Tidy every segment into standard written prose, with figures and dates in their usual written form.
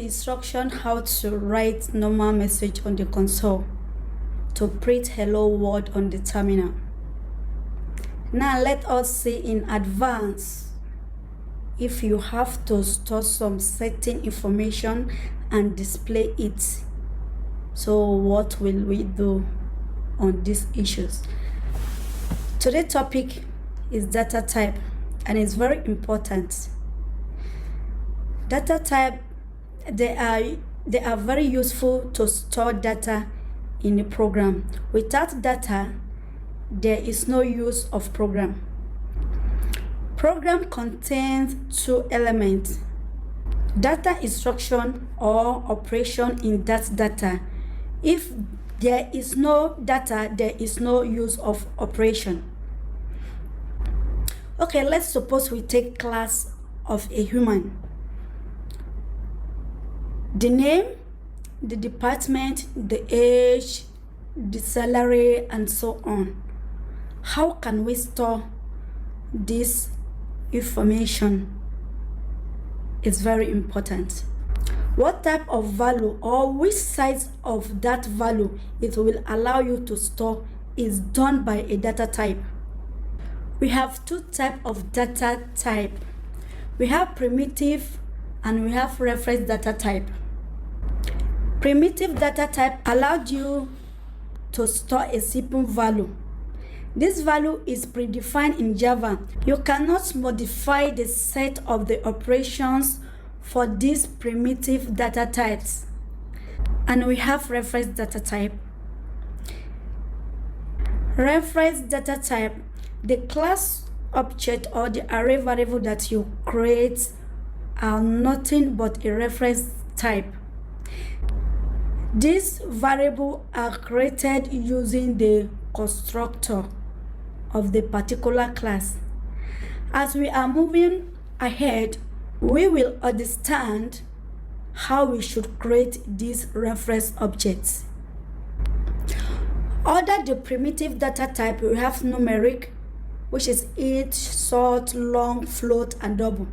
instruction how to write normal message on the console to print hello world on the terminal. Now let us see in advance if you have to store some certain information and display it. So what will we do on these issues? Today's topic is data type, and it's very important. Data type, they are very useful to store data in a program. Without data, there is no use of program. Program contains two elements: data instruction or operation in that data. If there is no data, there is no use of operation. Okay, let's suppose we take class of a human. The name, the department, the age, the salary, and so on. How can we store this information? It's very important. What type of value or which size of that value it will allow you to store is done by a data type. We have two types of data type. We have primitive and we have reference data type. Primitive data type allowed you to store a simple value. This value is predefined in Java. You cannot modify the set of the operations for these primitive data types. And we have reference data type. Reference data type, the class object or the array variable that you create are nothing but a reference type. These variables are created using the constructor of the particular class. As we are moving ahead, we will understand how we should create these reference objects. Under the primitive data type, we have numeric, which is int, short, long, float, and double.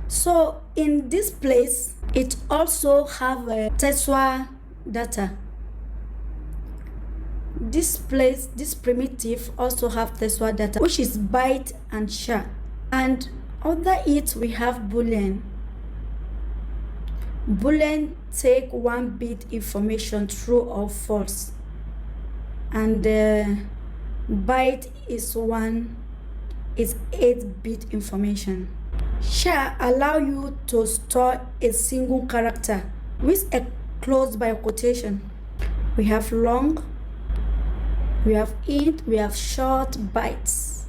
So in this place, it also have a textual data. This primitive also have textual data, which is byte and char. And under it, we have boolean. Boolean take 1 bit information, true or false. And byte is 8-bit information. Char allow you to store a single character with a closed by quotation. We have long, we have int, we have short, bytes,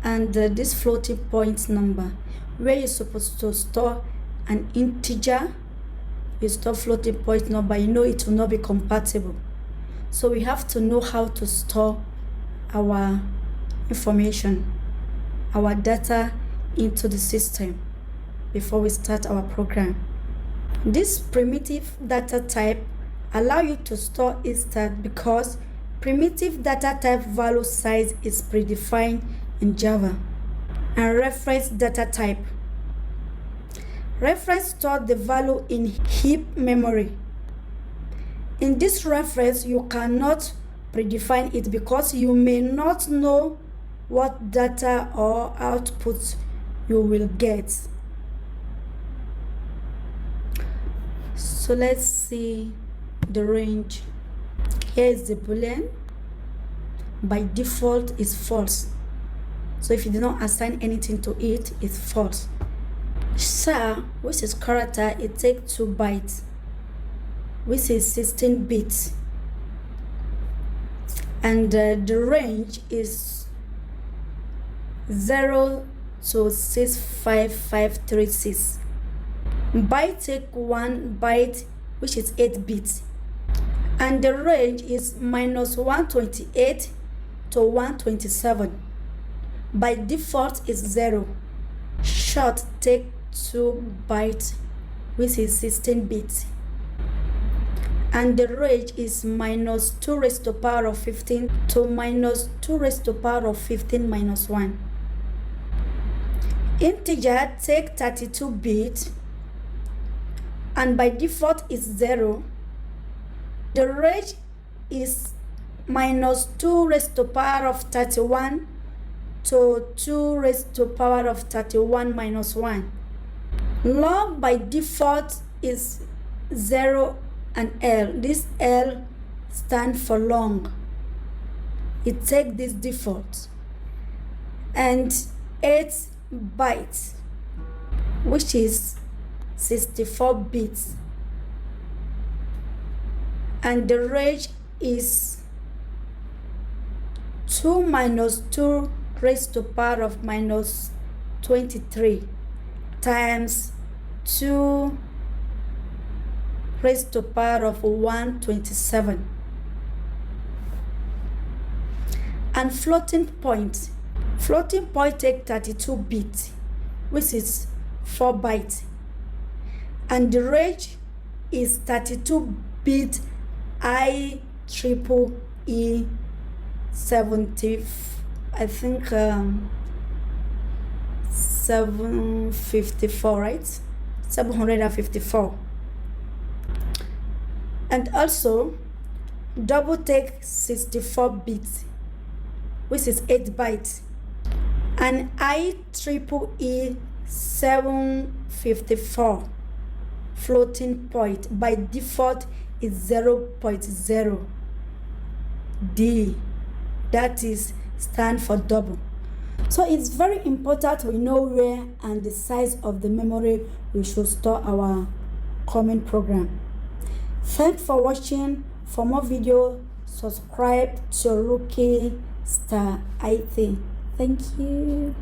and this floating point number, where you're supposed to store an integer, you store floating point number, you know it will not be compatible. So we have to know how to store our information, our data into the system before we start our program. This primitive data type allow you to store instant because primitive data type value size is predefined in Java. And reference data type. Reference store the value in heap memory. In this reference, you cannot predefine it because you may not know what data or output you will get. So let's see the range. Here is the boolean. By default is false. So if you do not assign anything to it, it's false. Char, which is character, it takes 2 bytes, which is 16 bits. And the range is 0 to 65536. Byte take 1 byte, which is 8 bits. And the range is -128 to 127. By default is 0. Short take 2 bytes, which is 16 bits. And the range is -2 raised to the power of 15 to -2 raised to the power of 15 minus 1. Integer take 32 bits and by default is 0. The range is minus 2 raised to power of 31 to 2 raised to power of 31 minus 1. Long by default is 0 and L. This L stands for long. It takes this default. And 8 bytes, which is 64 bits. And the range is 2 minus 2 raised to power of minus 23 times 2 raised to power of 127. And floating point take 32 bits, which is 4 bytes. And the range is 32 bit IEEE 70, I think 754, right? 754. And also double take 64 bits, which is 8 bytes. And IEEE 754 floating point by default is 0.0 D. That is stand for double. So it's very important we know where and the size of the memory we should store our coming program. Thanks for watching. For more videos, subscribe to Rookie Star IT. Thank you.